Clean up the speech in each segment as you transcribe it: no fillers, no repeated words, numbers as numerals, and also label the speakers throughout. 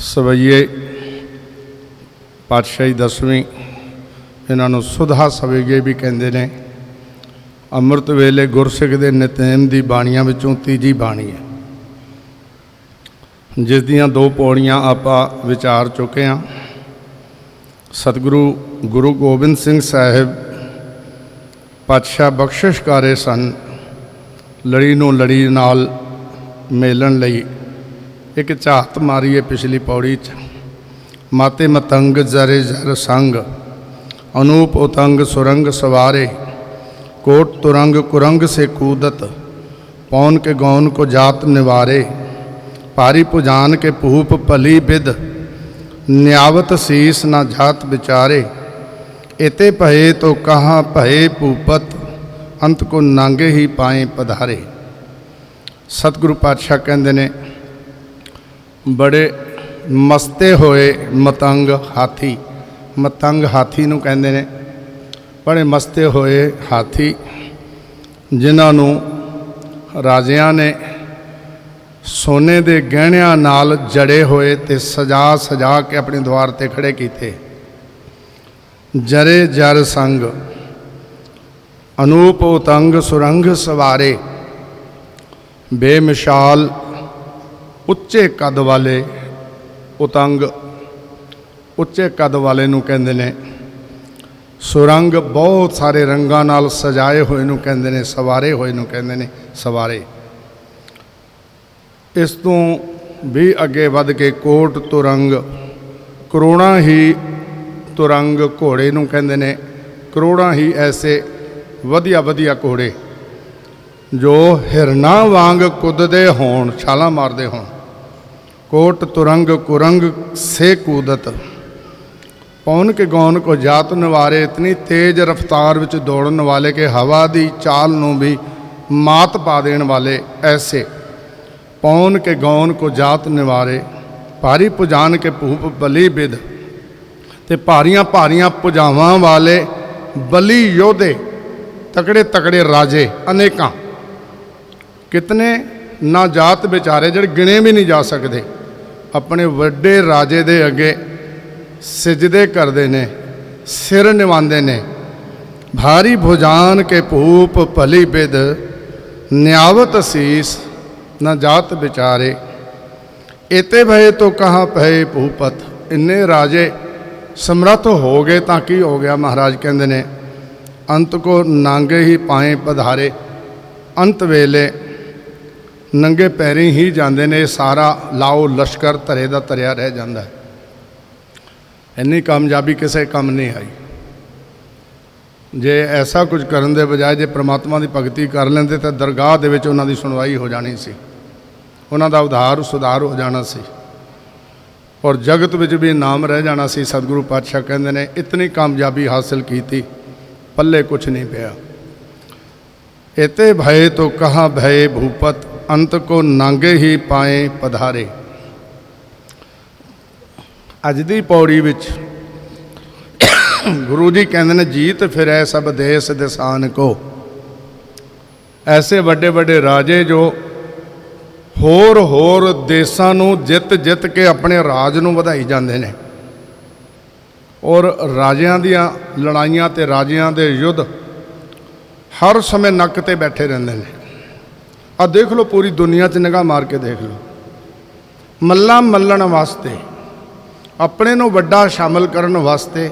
Speaker 1: सवैये पातशाही 10वीं इन्हों सुधा सवैये भी कहते हैं। अमृत वेले गुरसिख के नितनेम की बाणियां विचों तीजी बाणी है, जिस दियां 2 पौड़ियां आपां विचार चुके हैं। सतगुरु गुरु गोबिंद सिंह साहिब पातशाह बख्शिश कर रहे सन, लड़ी नूं लड़ी नाल मेलन लई एक झात मारी है पिछली पौड़ी च। माते मतंग जरे जर संग अनूप उतंग सुरंग सवारे, कोट तुरंग कुरंग से कूदत पौन के गौन को जात निवारे, पारी पुजान के पूप भली बिद न्यावत शीस न जात बिचारे, एते भये तो कहाँ भये भूपत अंत को नांगे ही पाए पधारे। सतगुरु पातशाह कहते ने बड़े मस्ते होए मतंग हाथी, मतंग हाथी नूं कहंदे ने, बड़े मस्ते होए हाथी जिन्हों राजियां ने सोने दे गहणियां नाल जड़े होए ते सजा सजा के अपने द्वार ते खड़े कीते। जरे जर संग अनूप उतंग सुरंग सवारे, बेमिसाल उच्चे कद वाले उतंग उच्चे कद वाले नूं कहंदे ने, सुरंग बहुत सारे रंगां नाल सजाए होए नूं कहंदे ने, सवारे होए नूं कहंदे ने सवारे। इस तों भी अगे वध के कोट तुरंग, करोड़ां ही तुरंग घोड़े नूं कहंदे ने, करोड़ां ही ऐसे वधिया वधिया घोड़े जो हिरना वांग कुददे होण, छालां मारदे होण। कोट तुरंग कुरंग से कूदत पौन के गौन को जात निवारे, इतनी तेज रफ्तार विच दौड़न वाले के हवा दी चाल नूं भी मात पा देण वाले ऐसे। पौन के गौन को जात निवारे, भारी पुजान के भूप बली बिद, ते भारियां भारियां पुजावां वाले बली योधे, तकड़े तकड़े राजे अनेकां, कितने ना जात बेचारे जिहड़े गिणे भी नहीं जा सकते, अपने वड्डे राजे दे अगे सिजदे करते ने, सिर निवांदे ने। भारी भुजान के भूप भली बिद न्यावत शीस न जात बेचारे, एते भये तो कहाँ भये भूपत। इन्ने राजे समर्थ हो गए तां की हो गया, महाराज कहते ने अंत को नांगे ही पाए पधारे। अंत वेले नंगे पैरी ही जाते ने, सारा लाओ लश्कर धरे दा धरिया रह जाता है। इन्नी कामयाबी किसी काम नहीं आई। जे ऐसा कुछ करने के बजाय जे परमात्मा की भगती कर लेंदे तो दरगाह दे विच उन्हां दी सुनवाई हो जानी सी, उन्हां दा उद्धार सुधार हो जाना सी और जगत विच भी नाम रह जाना सी। सतगुरु पातशाह कहंदे ने इतनी कामयाबी हासिल की थी, पल्ले कुछ नहीं पिया। एते भये तो कहाँ भये भूपत अंत को नांगे ही पाए पधारे। अज दी पौड़ी विच गुरु जी कहते हैं जीत फिरै सब देश दिसान को। ऐसे बड़े बड़े राजे जो होर देशों नूं जित जित के अपने राज नूं वधाई जाते हैं और राजियां दियां लड़ाइयां ते राजियां दे युद्ध हर समय नक ते बैठे रहंदे ने। आ देख लो पूरी दुनिया च निगाह मार के देख लो, मल्ला मल्लण वास्ते अपने नूं वड्डा शामिल करन वास्ते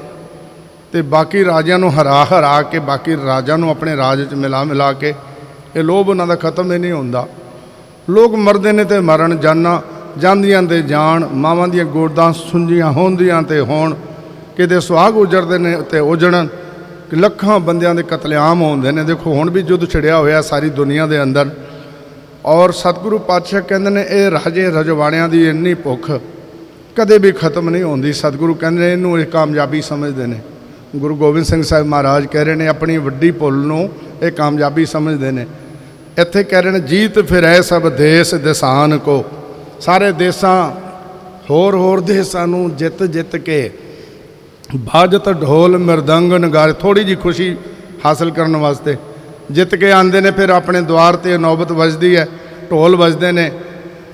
Speaker 1: ते बाकी राजियां नूं हरा हरा के बाकी राजां नूं अपने राज च मिला मिला के ये लोभ उन्हां दा खत्म ही नहीं हुंदा। लोग मरदे ने ते मरण, जाना जांदियां ते जान, मावां दियां गोदां सुंजियां होंदियां ते होण, किते सुहाग उजड़दे ने ते उजड़न, लखां बंदियां दे कतलेआम होंदे ने। देखो हुण भी युद्ध छिड़िया होया सारी दुनिया दे अंदर और सतगुरु पातशाह कहंदे ने ये राजे रजवाड़ियां दी इन्नी भुख कदे भी खत्म नहीं होंदी। सतगुरु कहंदे ने इनू एक कामयाबी समझदे ने। गुरु गोबिंद सिंह साहिब महाराज कह रहे हैं अपनी वड्डी पुल नूं एक कामयाबी समझते हैं। इत्थे कह रहे हैं जीत फिरै सब देश दिसान को। सारे देसां होर देसां नूं जित जित के बाजत ढोल मृदंग नगारे, थोड़ी जी खुशी हासिल करने वास्ते जित के आते ने। फिर अपने द्वार ते नौबत वजदी है, ढोल वजदे ने,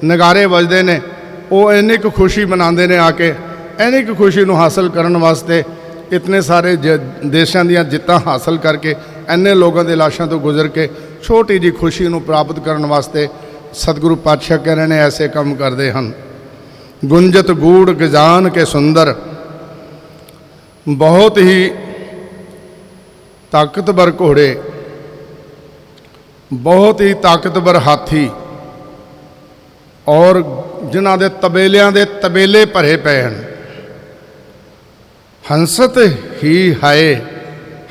Speaker 1: नगारे वजदे ने वो इन्नी कुछ खुशी मनाते हैं आके, इन्नी कुछ खुशी को हासिल करने वास्ते इतने सारे देशों दी जित्तां हासिल करके इन्ने लोगों के लाशों तो गुजर के छोटी जी खुशी को प्राप्त करने वास्ते सतगुरु पातशाह कह रहे हैं ऐसे काम करते हैं। गुंजत गूढ़ गजान के सुंदर, बहुत ही ताकतवर घोड़े, बहुत ही ताकतवर हाथी और जिन्हां दे तबेलियां दे तबेले भरे पे हैं। हंसत ही हाय,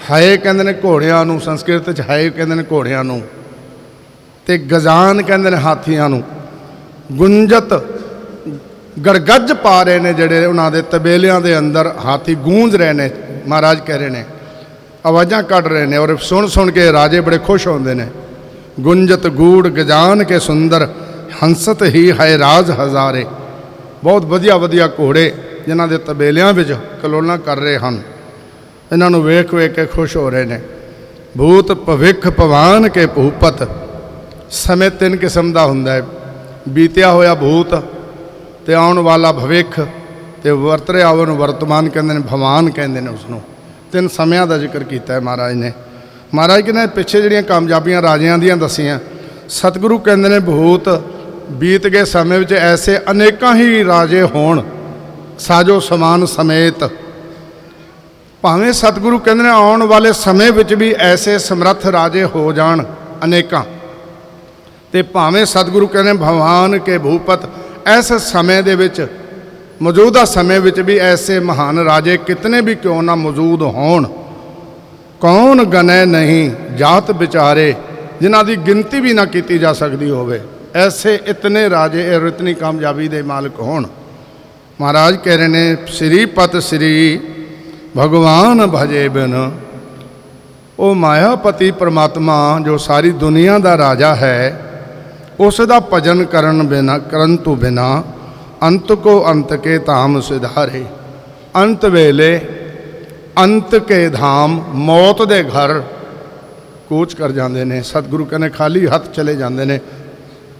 Speaker 1: हाय कहते हैं घोड़ियां नूं, संस्कृत च हाय कहते हैं घोड़ियां नूं, ते गजान कहते हैं हाथियां नूं। गुंजत गड़गज पा रहे हैं जिहड़े उन्हां दे तबेलियां दे अंदर हाथी गूंज रहे हैं। महाराज कह रहे हैं आवाज़ां कढ़ रहे हैं और सुन सुन के राजे बड़े खुश होंदे ने। गुंजत गूढ़ गजान के सुंदर, हंसत ही है राज हज़ारे। बहुत वधिया वधिया घोड़े जिन्हां दे तबेलियां विच कलोना कर रहे हैं, इन्हां नूं वेख वेख के खुश हो रहे हैं। भूत भविख भवान के भूपत, समय तीन किस्म का हुंदा है, बीतिया होया भूत ते आउण वाला भविख ते वरत रहा नूं वर्तमान कहंदे ने, भवान कहंदे ने उसनूं। तीन समयां दा जिक्र कीता है महाराज ने। महाराज कहने पिछे जिहड़ियां कामयाबियां राजियां दियां दसियां, सतगुरु कहंदे ने भूत बीत गए समय विच ऐसे अनेकां ही राजे होण साजो समान समेत। भावें सतगुरु कहंदे ने आउण वाले समय विच भी ऐसे समर्थ राजे हो जाण अनेकां, ते भावें सतगुरु कहंदे भगवान के भूपत, ऐसे समय दे विच मौजूदा समय विच भी ऐसे महान राजे कितने भी क्यों ना मौजूद होण, कौन गने नहीं जात विचारे, जिन्हां दी गिनती भी ना की जा सकती होवे, ऐसे इतने राजे और इतनी कामयाबी दे मालिक होण। महाराज कह रहे ने श्रीपत श्री भगवान भजे बिन, वो मायापति परमात्मा जो सारी दुनिया का राजा है, उसका भजन करन बिना करंतु बिना अंत को अंत के धाम सिधारे। अंत वेले अंत के धाम मौत दे घर कूच कर जाते हैं। सतगुरु कहने खाली हथ चले जाते हैं,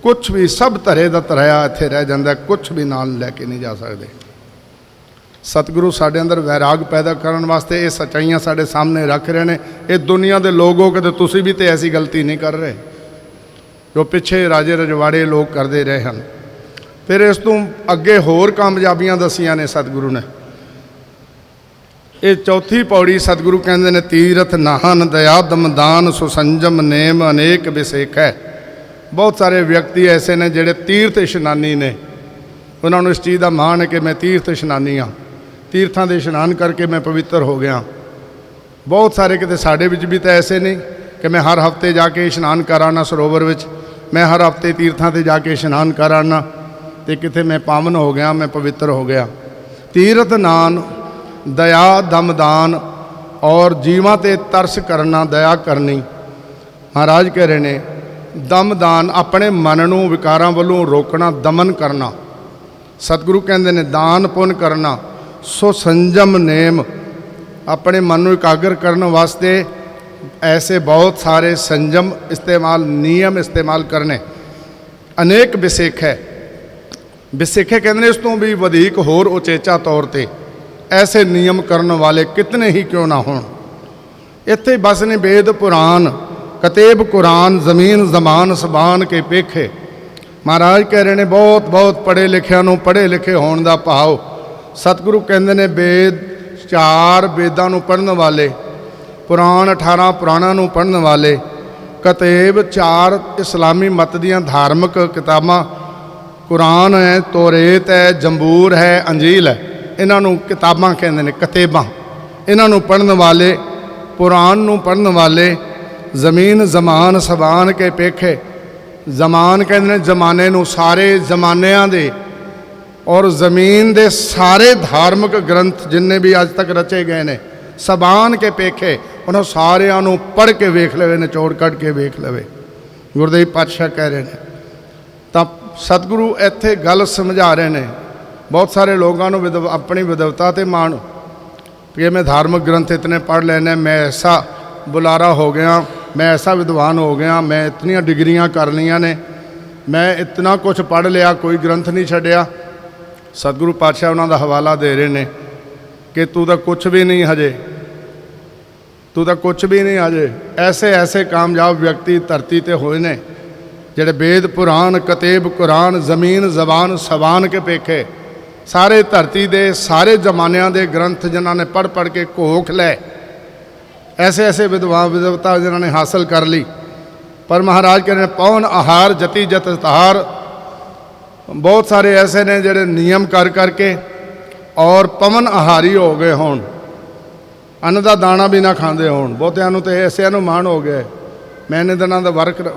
Speaker 1: कुछ भी सब धरे दा धराया इत्थे रह जाता, कुछ भी नाल लैके नहीं जा सकते। सतगुरु साडे अंदर वैराग पैदा करने वास्ते ये सच्चाइयां साडे सामने रख रहे हैं। ये दुनिया के लोग हो के तुसीं भी तो ऐसी गलती नहीं कर रहे जो पिछे राजे रजवाड़े लोग करते रहे हैं। फिर इस तों अगे होर कामयाबियां दसियां ने सतगुरु ने। ये चौथी पौड़ी सतगुरु कहते हैं तीरथ नाहन दया दमदान सुसंजम नेम अनेक विसेख है। बहुत सारे व्यक्ति ऐसे ने जिहड़े तीर्थ इशनानी ने, उन्होंने इस चीज़ का माण है कि मैं तीर्थ इशनानी हाँ, तीर्थां दे इशनान करके मैं पवित्र हो गया। बहुत सारे किते साडे विच भी तो ऐसे नहीं कि मैं हर हफ्ते जाके इशनान कर आना सरोवर विच, मैं हर हफ्ते तीर्थां ते जाके इशनान कर आना तो किते मैं पावन हो गया, मैं पवित्र हो गया। तीर्थ नान दया दमदान और जीवां ते तरस करना, दया करनी। महाराज कह रहे ने दमदान अपने मन नूं विकारां वल्लों रोकना, दमन करना। सतगुरु कहंदे ने दान पुन करना। सो संजम नेम अपने मन नूं एकाग्र करने वास्ते ऐसे बहुत सारे संजम इस्तेमाल, नियम इस्तेमाल करने। अनेक विसेख है, विसेखे कहते इस तो भी वधिक होर उचेचा तौर पर ऐसे नियम करने वाले कितने ही क्यों ना हों। इत्थे बस ने वेद पुराण कतेब कुरान जमीन जमान सबान के पेखे। महाराज कह रहे ने बहुत बहुत पढ़े लिखिया नूं पढ़े लिखे होने का भाव। सतगुरु कहते ने वेद चार वेदां नूं पढ़न वाले, पुराण 18 पुराणां नूं पढ़न वाले, कतेब चार इस्लामी मत दियां धार्मिक किताबां, कुरान है, तोरेत है, जंबूर है, अंजील है, इन्हों किताबां कहते हैं कतेबां। इन्हों पढ़न वाले, पुराण नूं पढ़न वाले, जमीन जमान सबान के पेखे। जमान कहते हैं जमाने नूं, सारे जमानियां दे और जमीन दे सारे धार्मिक ग्रंथ जिन्ने भी अज तक रचे गए ने, सबान के पेखे, उन्होंने सारियां नूं पढ़ के वेख लवे, निचोड़ कढ़ के वेख लवे। गुरदेव पातशाह कह रहे हैं। तब सतगुरु इत्थे गल समझा रहे हैं। बहुत सारे लोगों को अपनी विद्वता ते माण कि मैं धार्मिक ग्रंथ इतने पढ़ लेने, मैं ऐसा बुलारा हो गया, मैं ऐसा विद्वान हो गया, मैं इतनियां डिग्रियां कर लिया ने, मैं इतना कुछ पढ़ लिया, कोई ग्रंथ नहीं छड्डिया। सतगुरु पातशाह उन्हों का हवाला दे रहे हैं कि तू तो कुछ भी नहीं हजे, तू तो कुछ भी नहीं हजे। ऐसे ऐसे कामयाब व्यक्ति धरती ते होए ने जेड़े वेद पुराण कतेब कुरान जमीन जबान सबान के पेखे सारे धरती दे सारे जमानिਆਂ ਦੇ ग्रंथ जिन्होंने पढ़ पढ़ के घोख लै, ऐसे ऐसे विद्वान विद्वता जिन्होंने हासिल कर ली। पर महाराज कह रहे पौन आहार जति जत तार, बहुत सारे ऐसे ने जेड़े नियम कर करके और पवन आहारी हो गए होण, अन्न का दाना भी ना खाते होण। बहुतिਆਂ ਨੂੰ तो ऐसिਆਂ ਨੂੰ माण हो गया मैं इन्ने दिनों का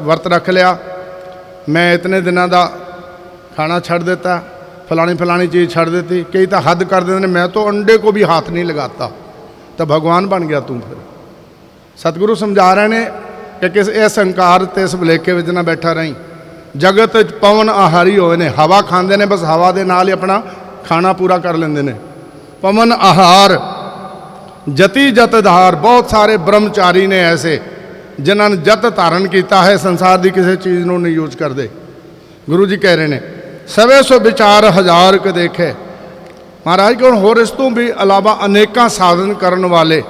Speaker 1: वर्त रख लिया, मैं इतने दिनों का खाना छड़ देता, फलानी फलानी चीज़ छड़ देती। कई तो हद कर देते हैं, मैं तो अंडे को भी हाथ नहीं लगाता, तो भगवान बन गया तू। फिर सतगुरु समझा रहे हैं कि किस इस हंकार ते इस भुलेखे में ना बैठा रही। जगत पवन आहारी होए ने, हवा खाते हैं, बस हवा के नाल ही अपना खाना पूरा कर लेंगे ने। पवन आहार जति जत धार, बहुत सारे ब्रह्मचारी ने ऐसे जिन्होंने जत धारण किया है, संसार की किसी चीज़ को नहीं यूज करते। गुरु जी कह रहे हैं सवे सो विचार हजार के देखे। महाराज को होर इस तो भी अलावा अनेकों साधन करने वाले,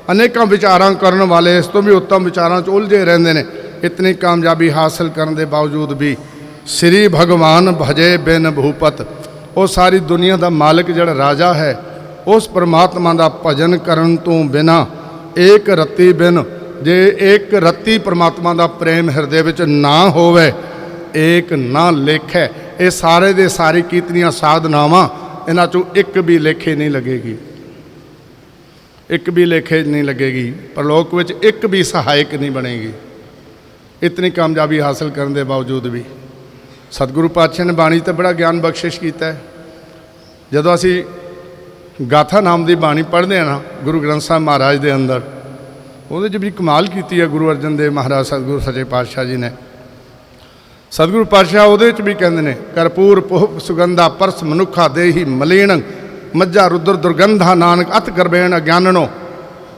Speaker 1: अनेकों विचारां करने वाले, इस तो भी उत्तम विचारां च उलझे रहंदे ने। इतनी कामयाबी हासिल करने के बावजूद भी श्री भगवान भजे बिन भूपत, वो सारी दुनिया का मालिक जिहड़ा राजा है, उस परमात्मा का भजन करन तो बिना एक रत्ती बिन, जे एक रत्ती परमात्मा का प्रेम हृदय विच ना होवे, एक ना लेख है। ये सारे दे सारी कीतियां साधनावां इन्हां चों एक भी लेखे नहीं लगेगी, एक भी लेखे नहीं लगेगी, परलोक विच एक भी सहायक नहीं बनेगी। इतनी कामयाबी हासिल करने के बावजूद भी सतगुरु पातशाह ने बाणी तो बड़ा ज्ञान बख्शिश किया है। जदों असी गाथा नाम की बाणी पढ़ते हैं ना गुरु ग्रंथ साहब महाराज के अंदर, वो भी कमाल की है गुरु अर्जन देव महाराज सतगुरु सच्चे पातशाह जी ने। सतगुरु पातशाह वो भी कहते हैं करपूर पुहप सुगंधा परस मनुखा देही मलीन मज्जा रुद्र दुर्गंधा नानक अत करबेन अज्ञाननो।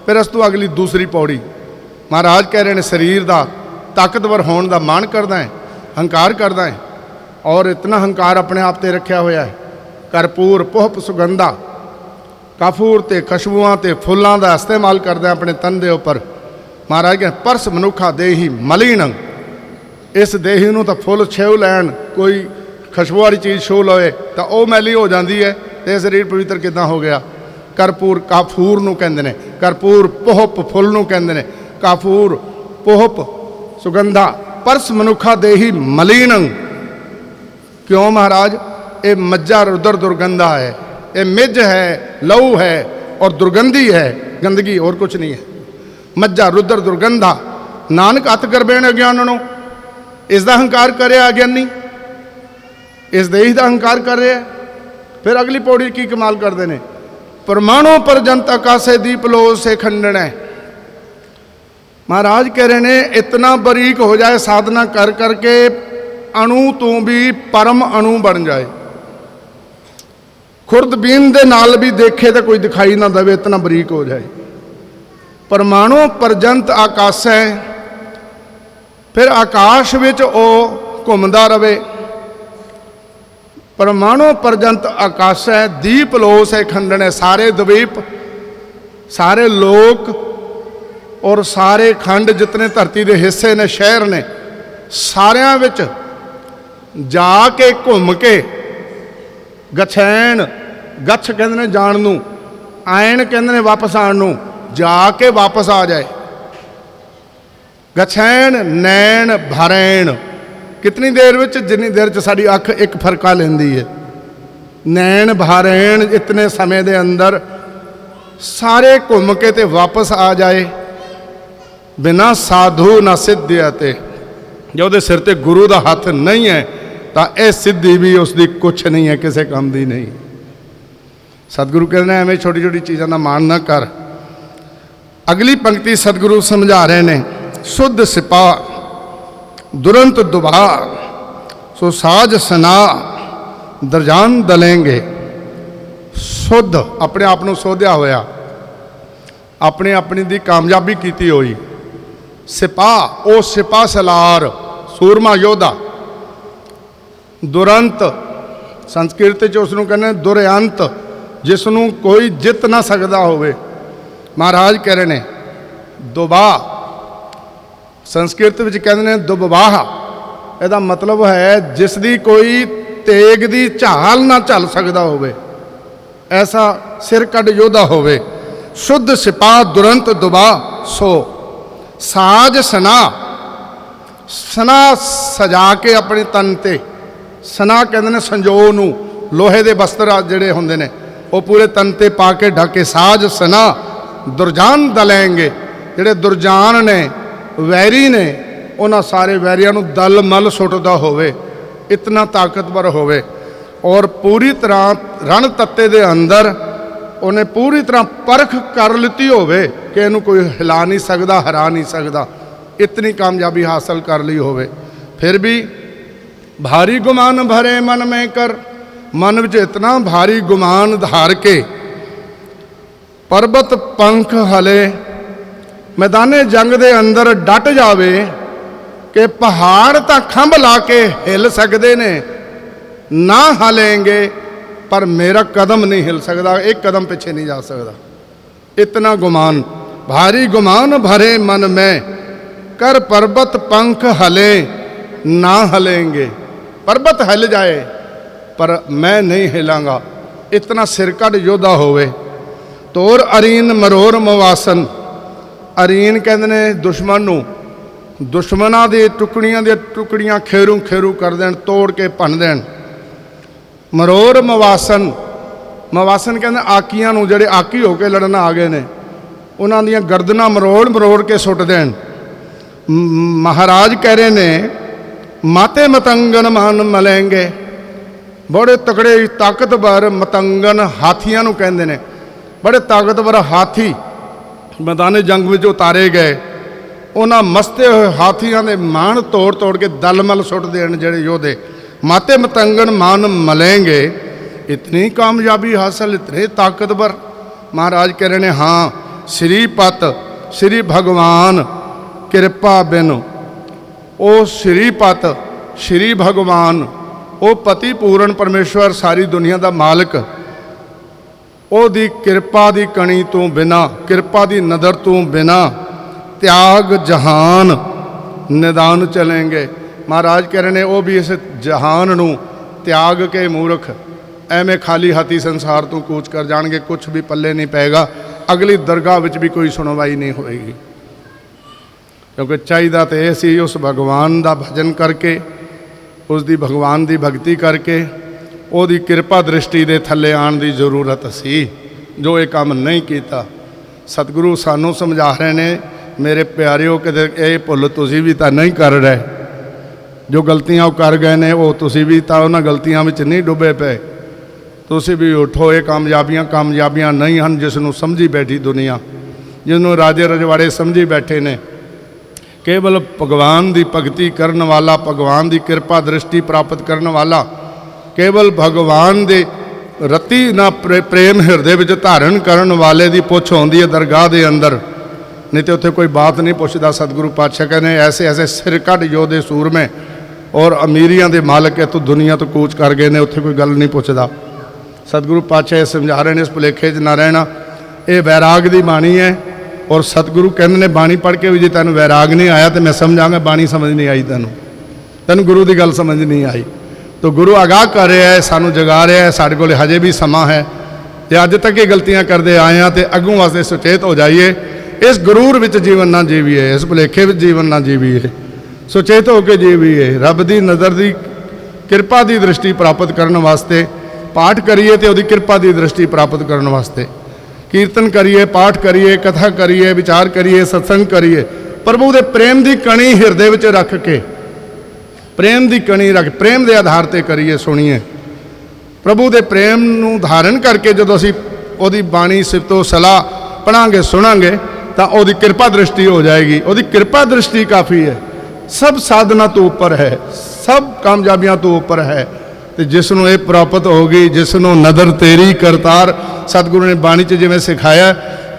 Speaker 1: फिर इस तो अगली दूसरी पौड़ी महाराज कह रहे हैं शरीर का ताकतवर होने का मान करदा है, हंकार करदा है, और इतना हंकार अपने आप ते रखा होया है। करपूर पुहप सुगंधा, काफूर ते खुशबुआं ते फुलों का इस्तेमाल करदा अपने तन के उपर। महाराज कह परस मनुखा देही मलीन, इस देही नूं तां फुल छेव लैन, कोई खुशबू वाली चीज़ छू लवे तो वह मैली हो जाती है, तो शरीर पवित्र किदां हो गया। करपूर काफूर नूं कहंदे ने, करपूर पोहप फुल नूं कहंदे ने, काफूर पोहप सुगंधा परस मनुखा देही मलीन। क्यों महाराज, ये मज्जा रुद्र दुर्गंधा है, ये मिज है, लहू है और दुर्गंधी है, गंदगी और कुछ नहीं है। मज्जा रुद्र दुर्गंधा नानक अत करबेन अज्ञाननो, इसका हंकार करे अज्ञानी, इस देही का हंकार कर रहा है। फिर अगली पौड़ी की कमाल करते हैं परमाणु परजंत आकाशे दीप लो से खंडन है। महाराज कह रहे हैं इतना बारीक हो जाए साधना कर करके अणु तो भी परम अणु बन जाए, खुर्दबीन दे नाल भी देखे तो कोई दिखाई ना दे, इतना बारीक हो जाए। परमाणु परजंत आकाश है, फिर आकाश विच ओ घूमदा रवे। परमाणु परजंत आकाश है दीप लो से खंडन है, सारे द्वीप सारे लोक और सारे खंड जितने धरती के हिस्से ने शहर ने सारिया विच जाके घूम के गछैन, गछ कहते ने जान नूं, आयन कहते ने वापस आण नूं, जाके वापस आ जाए। गछैन नैन भरैन, कितनी देर विच, जिन्नी देर च साडी अख एक फरका लेंदी है। नैन भरैन इतने समय दे अंदर सारे घूम के ते वापस आ जाए। बिना साधु ना सिद्धि आते, जो उहदे सिर ते गुरु का हाथ नहीं है तो यह सिद्धि भी उसकी कुछ नहीं है, किसी काम की नहीं। सतगुरु कहते हैं एवं छोटी छोटी चीज़ों का मान न कर। अगली पंक्ति सतगुरु समझा रहे हैं शुद्ध सिपा दुरंत दुबा सो साज सना दरजान दलेंगे। शुद्ध अपने आप को सोधिया होया, अपने अपनी दी कामयाबी की हुई। सिपा ओ सिपा सलार सूरमा योधा, दुरंत ਸੰਸਕ੍ਰਿਤ 'ਚ ਉਸ ਨੂੰ ਕਹਿੰਦੇ ਦੁਰਯੰਤ, ਜਿਸ ਨੂੰ ਕੋਈ ਜਿੱਤ ਨਾ ਸਕਦਾ ਹੋਵੇ। ਮਹਾਰਾਜ ਕਹਿ ਰਹੇ ਨੇ ਦੁਬਾਹ, ਸੰਸਕ੍ਰਿਤ ਵਿੱਚ ਕਹਿੰਦੇ ਨੇ ਦੁਬਵਾਹ, ਇਹਦਾ ਮਤਲਬ ਹੈ ਜਿਸ ਦੀ ਕੋਈ ਤੇਗ ਦੀ ਝਾਲ ਨਾ ਝੱਲ ਸਕਦਾ ਹੋਵੇ, ਐਸਾ ਸਿਰ ਕੱਢ ਯੋਧਾ ਹੋਵੇ। ਸ਼ੁੱਧ ਸਿਪਾਹ ਦੁਰੰਤ ਦੁਬਾਹ ਸੋ, ਸਾਜ ਸਨਾ, ਸਨਾ ਸਜਾ ਕੇ ਆਪਣੇ ਤਨ ਤੇ, ਸਨਾ ਕਹਿੰਦੇ ਨੇ ਸੰਜੋ ਨੂੰ, ਲੋਹੇ ਦੇ ਬਸਤਰ ਜਿਹੜੇ ਹੁੰਦੇ ਨੇ ਉਹ ਪੂਰੇ ਤਨ ਤੇ ਪਾ ਕੇ ਢੱਕੇ। ਸਾਜ ਸਨਾ ਦੁਰਜਾਨ ਦਲੈਂਗੇ, ਜਿਹੜੇ ਦੁਰਜਾਨ ਨੇ, ਵੈਰੀ ਨੇ, ਉਹਨਾਂ ਸਾਰੇ ਵੈਰੀਆਂ ਨੂੰ ਦਲ ਮਲ ਸੁੱਟਦਾ ਹੋਵੇ, ਇਤਨਾ ਤਾਕਤਵਰ ਹੋਵੇ। ਔਰ ਪੂਰੀ ਤਰ੍ਹਾਂ ਰਣ ਤੱਤੇ ਦੇ ਅੰਦਰ ਉਹਨੇ ਪੂਰੀ ਤਰ੍ਹਾਂ ਪਰਖ ਕਰ ਲਿੱਤੀ ਹੋਵੇ ਕਿ ਇਹਨੂੰ ਕੋਈ ਹਿਲਾ ਨਹੀਂ ਸਕਦਾ, ਹਰਾ ਨਹੀਂ ਸਕਦਾ, ਇਤਨੀ ਕਾਮਯਾਬੀ ਹਾਸਲ ਕਰ ਲਈ ਹੋਵੇ। ਫਿਰ ਵੀ ਭਾਰੀ ਗੁਮਾਨ ਭਰੇ ਮਨ ਮੈਂ ਕਰ, ਮਨ ਵਿੱਚ ਇਤਨਾ ਭਾਰੀ ਗੁਮਾਨ ਧਾਰ ਕੇ ਪਰਬਤ ਪੰਖ ਹਲੇ, ਮੈਦਾਨੇ ਜੰਗ ਦੇ ਅੰਦਰ ਡਟ ਜਾਵੇ ਕਿ ਪਹਾੜ ਤਾਂ ਖੰਭ ਲਾ ਕੇ ਹਿੱਲ ਸਕਦੇ ਨੇ, ਨਾ ਹਲेंगे ਪਰ ਮੇਰਾ ਕਦਮ ਨਹੀਂ ਹਿੱਲ ਸਕਦਾ, ਇੱਕ ਕਦਮ ਪਿੱਛੇ ਨਹੀਂ ਜਾ ਸਕਦਾ। ਇਤਨਾ ਗੁਮਾਨ, ਭਾਰੀ ਗੁਮਾਨ ਭਰੇ ਮਨ ਮੈਂ ਕਰ ਪਰਬਤ ਪੰਖ ਹਲੇ ਨਾ ਹलेंगे, ਪਰਬਤ ਹਿੱਲ ਜਾਏ ਪਰ ਮੈਂ ਨਹੀਂ ਹਿਲਾਂਗਾ, ਇਤਨਾ ਸਿਰ ਕੱਢ ਯੋਧਾ ਹੋਵੇ। ਤੋਰ ਅਰੀਨ ਮਰੋਰ ਮਵਾਸਨ, ਅਰੀਨ ਕਹਿੰਦੇ ਨੇ ਦੁਸ਼ਮਣ ਨੂੰ, ਦੁਸ਼ਮਣਾਂ ਦੇ ਟੁਕੜੀਆਂ ਖੇਰੂ ਖੇਰੂ ਕਰ ਦੇਣ, ਤੋੜ ਕੇ ਭੰਨ ਦੇਣ। ਮਰੋਰ ਮਵਾਸਨ, ਮਵਾਸਨ ਕਹਿੰਦੇ ਆਕੀਆਂ ਨੂੰ, ਜਿਹੜੇ ਆਕੀ ਹੋ ਕੇ ਲੜਨ ਆ ਗਏ ਨੇ, ਉਹਨਾਂ ਦੀਆਂ ਗਰਦਨਾਂ ਮਰੋੜ ਮਰੋੜ ਕੇ ਸੁੱਟ ਦੇਣ। ਮਹਾਰਾਜ ਕਹਿ ਰਹੇ ਨੇ ਮਾਤੇ ਮਤੰਗਨ ਮਾਨ ਮਲेंगे, ਬੜੇ ਤਕੜੇ ਤਾਕਤਵਰ ਮਤੰਗਨ, ਹਾਥੀਆਂ ਨੂੰ ਕਹਿੰਦੇ ਨੇ, ਬੜੇ ਤਾਕਤਵਰ ਹਾਥੀ ਮੈਦਾਨੇ ਜੰਗ ਵਿੱਚ ਉਤਾਰੇ ਗਏ। ਉਹਨਾਂ ਮਸਤੇ ਹੋਏ ਹਾਥੀਆਂ ਦੇ ਮਾਣ ਤੋੜ ਤੋੜ ਕੇ ਦਲਮਲ ਸੁੱਟ ਦੇਣ ਜਿਹੜੇ ਯੋਧੇ। ਮਾਤੇ ਮਤੰਗਨ ਮਾਨ ਮਲेंगे, ਇਤਨੀ ਕਾਮਯਾਬੀ ਹਾਸਲ, ਇਤਨੇ ਤਾਕਤਵਰ। ਮਹਾਰਾਜ ਕਹਿ ਰਹੇ ਨੇ ਹਾਂ ਸ਼੍ਰੀਪਤ, ਸ਼੍ਰੀ ਭਗਵਾਨ ਕਿਰਪਾ ਬਿਨ, ਉਹ ਸ਼੍ਰੀਪਤ, ਸ਼੍ਰੀ ਭਗਵਾਨ, ਉਹ ਪਤੀ ਪੂਰਨ ਪਰਮੇਸ਼ਵਰ, ਸਾਰੀ ਦੁਨੀਆ ਦਾ ਮਾਲਕ, ਉਹਦੀ ਕਿਰਪਾ ਦੀ ਕਣੀ ਤੋਂ ਬਿਨਾ, ਕਿਰਪਾ ਦੀ ਨਜ਼ਰ ਤੋਂ ਬਿਨਾ ਤਿਆਗ ਜਹਾਨ ਨਿਦਾਨ ਚਲेंगे। ਮਹਾਰਾਜ ਕਹਿ ਰਹੇ ਨੇ ਉਹ ਵੀ ਇਸ ਜਹਾਨ ਨੂੰ ਤਿਆਗ ਕੇ ਮੂਰਖ ਐਵੇਂ ਖਾਲੀ ਹੱਥੀ ਸੰਸਾਰ ਤੋਂ ਕੂਚ ਕਰ ਜਾਣਗੇ, ਕੁਛ ਵੀ ਪੱਲੇ ਨਹੀਂ ਪਏਗਾ, ਅਗਲੀ ਦਰਗਾਹ ਵਿੱਚ ਵੀ ਕੋਈ ਸੁਣਵਾਈ ਨਹੀਂ ਹੋਏਗੀ। ਕਿਉਂਕਿ ਚਾਹੀਦਾ ਤਾਂ ਇਹ ਸੀ ਉਸ ਭਗਵਾਨ ਦਾ ਭਜਨ ਕਰਕੇ, ਉਸ ਦੀ ਭਗਵਾਨ ਦੀ ਭਗਤੀ ਕਰਕੇ, ਉਹਦੀ ਕਿਰਪਾ ਦ੍ਰਿਸ਼ਟੀ ਦੇ ਥੱਲੇ ਆਉਣ ਦੀ ਜ਼ਰੂਰਤ ਸੀ, ਜੋ ਇਹ ਕੰਮ ਨਹੀਂ ਕੀਤਾ। ਸਤਿਗੁਰੂ ਸਾਨੂੰ ਸਮਝਾ ਰਹੇ ਨੇ ਮੇਰੇ ਪਿਆਰਿਓ, ਕਿਤੇ ਇਹ ਭੁੱਲ ਤੁਸੀਂ ਵੀ ਤਾਂ ਨਹੀਂ ਕਰ ਰਹੇ, ਜੋ ਗਲਤੀਆਂ ਉਹ ਕਰ ਗਏ ਨੇ ਉਹ ਤੁਸੀਂ ਵੀ ਤਾਂ ਉਹਨਾਂ ਗਲਤੀਆਂ ਵਿੱਚ ਨਹੀਂ ਡੁੱਬੇ ਪਏ। ਤੁਸੀਂ ਵੀ ਉਠੋ, ਇਹ ਕਾਮਯਾਬੀਆਂ ਨਹੀਂ ਹਨ ਜਿਸ ਨੂੰ ਸਮਝੀ ਬੈਠੀ ਦੁਨੀਆ, ਜਿਹਨੂੰ ਰਾਜੇ ਰਜਵਾੜੇ ਸਮਝੀ ਬੈਠੇ ਨੇ। ਕੇਵਲ ਭਗਵਾਨ ਦੀ ਭਗਤੀ ਕਰਨ ਵਾਲਾ, ਭਗਵਾਨ ਦੀ ਕਿਰਪਾ ਦ੍ਰਿਸ਼ਟੀ ਪ੍ਰਾਪਤ ਕਰਨ ਵਾਲਾ, ਕੇਵਲ ਭਗਵਾਨ ਦੇ ਰਤੀ ਨਾ ਪ੍ਰੇਮ ਹਿਰਦੇ ਵਿੱਚ ਧਾਰਨ ਕਰਨ ਵਾਲੇ ਦੀ ਪੁੱਛ ਆਉਂਦੀ ਹੈ ਦਰਗਾਹ ਦੇ ਅੰਦਰ, ਨਹੀਂ ਤੇ ਉੱਥੇ ਕੋਈ ਬਾਤ ਨਹੀਂ ਪੁੱਛਦਾ। ਸਤਿਗੁਰੂ ਪਾਤਸ਼ਾਹ ਕਹਿੰਦੇ ਐਸੇ ਐਸੇ ਸਿਰ ਕੱਢ ਯੋਧੇ ਸੂਰਮੇ ਔਰ ਅਮੀਰੀਆਂ ਦੇ ਮਾਲਕ ਇੱਥੋਂ ਦੁਨੀਆ ਤੋਂ ਕੂਚ ਕਰ ਗਏ ਨੇ, ਉੱਥੇ ਕੋਈ ਗੱਲ ਨਹੀਂ ਪੁੱਛਦਾ। ਸਤਿਗੁਰੂ ਪਾਤਸ਼ਾਹ ਇਹ ਸਮਝਾ ਰਹੇ ਨੇ ਇਸ ਭੁਲੇਖੇ 'ਚ ਨਾ ਰਹਿਣਾ। ਇਹ ਵੈਰਾਗ ਦੀ ਬਾਣੀ ਹੈ ਔਰ ਸਤਿਗੁਰੂ ਕਹਿੰਦੇ ਨੇ ਬਾਣੀ ਪੜ੍ਹ ਕੇ ਵੀ ਜੇ ਤੈਨੂੰ ਵੈਰਾਗ ਨਹੀਂ ਆਇਆ ਤੇ ਮੈਂ ਸਮਝਾਂਗਾ ਬਾਣੀ ਸਮਝ ਨਹੀਂ ਆਈ, ਤੈਨੂੰ ਗੁਰੂ ਦੀ ਗੱਲ ਸਮਝ ਨਹੀਂ ਆਈ। ਤਾਂ ਗੁਰੂ ਆਗਾਹ ਕਰ ਰਿਹਾ ਹੈ, ਸਾਨੂੰ ਜਗਾ ਰਿਹਾ ਹੈ, ਸਾਡੇ ਕੋਲ ਹਜੇ ਵੀ ਸਮਾਂ ਹੈ। ਜੇ ਅੱਜ ਤੱਕ ਇਹ ਗਲਤੀਆਂ ਕਰਦੇ ਆਏ ਹਾਂ ਤੇ ਅੱਗੋਂ ਵਾਸਤੇ ਸੁਚੇਤ ਹੋ ਜਾਈਏ, ਇਸ ਗਰੂਰ ਵਿੱਚ ਜੀਵਨ ਨਾ ਜੀਵੀਏ, ਇਸ ਭੁਲੇਖੇ ਵਿੱਚ ਜੀਵਨ ਨਾ ਜੀਵੀਏ, ਸੁਚੇਤ ਹੋ ਕੇ ਜੀਵੀਏ। ਰੱਬ ਦੀ ਨਜ਼ਰ ਦੀ ਕਿਰਪਾ ਦੀ ਦ੍ਰਿਸ਼ਟੀ ਪ੍ਰਾਪਤ ਕਰਨ ਵਾਸਤੇ ਪਾਠ ਕਰੀਏ ਤੇ ਉਹਦੀ ਕਿਰਪਾ ਦੀ ਦ੍ਰਿਸ਼ਟੀ ਪ੍ਰਾਪਤ ਕਰਨ ਵਾਸਤੇ ਕੀਰਤਨ ਕਰੀਏ, ਪਾਠ ਕਰੀਏ, ਕਥਾ ਕਰੀਏ, ਵਿਚਾਰ ਕਰੀਏ, ਸਤਸੰਗ ਕਰੀਏ, ਪ੍ਰਭੂ ਦੇ ਪ੍ਰੇਮ ਦੀ ਕਣੀ ਹਿਰਦੇ ਵਿੱਚ ਰੱਖ ਕੇ, ਪ੍ਰੇਮ ਦੀ ਕਣੀ ਰੱਖ, ਪ੍ਰੇਮ ਦੇ ਆਧਾਰ ਤੇ ਕਰੀਏ, ਸੁਣੀਏ। ਪ੍ਰਭੂ ਦੇ ਪ੍ਰੇਮ ਨੂੰ ਧਾਰਨ ਕਰਕੇ ਜਦੋਂ ਅਸੀਂ ਉਹਦੀ ਬਾਣੀ ਸਿਫਤੋ ਸਲਾਹ ਪੜਾਂਗੇ, ਸੁਣਾਂਗੇ ਤਾਂ ਉਹਦੀ ਕਿਰਪਾ ਦ੍ਰਿਸ਼ਟੀ ਹੋ ਜਾਏਗੀ। ਉਹਦੀ ਕਿਰਪਾ ਦ੍ਰਿਸ਼ਟੀ ਕਾਫੀ ਹੈ, ਸਭ ਸਾਧਨਾ ਤੋਂ ਉੱਪਰ ਹੈ, ਸਭ ਕਾਮਯਾਬੀਆਂ ਤੋਂ ਉੱਪਰ ਹੈ। ਤੇ ਜਿਸ ਨੂੰ ਇਹ ਪ੍ਰਾਪਤ ਹੋ ਗਈ, ਜਿਸ ਨੂੰ ਨਦਰ ਤੇਰੀ ਕਰਤਾਰ ਸਤਿਗੁਰੂ ਨੇ ਬਾਣੀ 'ਚ ਜਿਵੇਂ ਸਿਖਾਇਆ,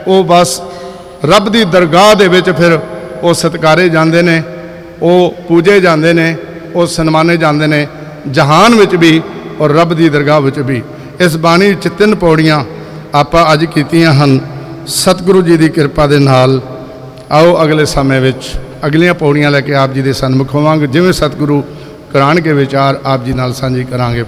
Speaker 1: ਉਹ ਬਸ ਰੱਬ ਦੀ ਦਰਗਾਹ ਦੇ ਵਿੱਚ ਫਿਰ ਉਹ ਸਤਿਕਾਰੇ ਜਾਂਦੇ ਨੇ, ਉਹ ਪੂਜੇ ਜਾਂਦੇ ਨੇ, ਉਹ ਸਨਮਾਨੇ ਜਾਂਦੇ ਨੇ। ਜਹਾਨ ਵਿੱਚ ਵੀ ਔਰ ਰੱਬ ਦੀ ਦਰਗਾਹ ਵਿੱਚ ਵੀ। ਇਸ ਬਾਣੀ ਵਿੱਚ 3 ਪੌੜੀਆਂ ਆਪਾਂ ਅੱਜ ਕੀਤੀਆਂ ਹਨ ਸਤਿਗੁਰੂ ਜੀ ਦੀ ਕਿਰਪਾ ਦੇ ਨਾਲ। ਆਓ ਅਗਲੇ ਸਮੇਂ ਵਿੱਚ ਅਗਲੀਆਂ ਪੌੜੀਆਂ ਲੈ ਕੇ ਆਪ ਜੀ ਦੇ ਸਨਮੁਖ ਹੋਵਾਂਗੇ, ਜਿਵੇਂ ਸਤਿਗੁਰੂ ਕਰਾਣਗੇ ਵਿਚਾਰ ਆਪ ਜੀ ਨਾਲ ਸਾਂਝੀ ਕਰਾਂਗੇ।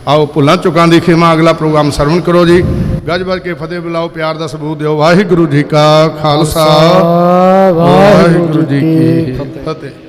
Speaker 1: आओ भुलां चुकां दी खेमा अगला प्रोग्राम सरवण करो जी। गज भर के फतेह बुलाओ, प्यार दा सबूत दिओ। वाहिगुरू जी का खालसा, वाहिगुरू जी की फतेह।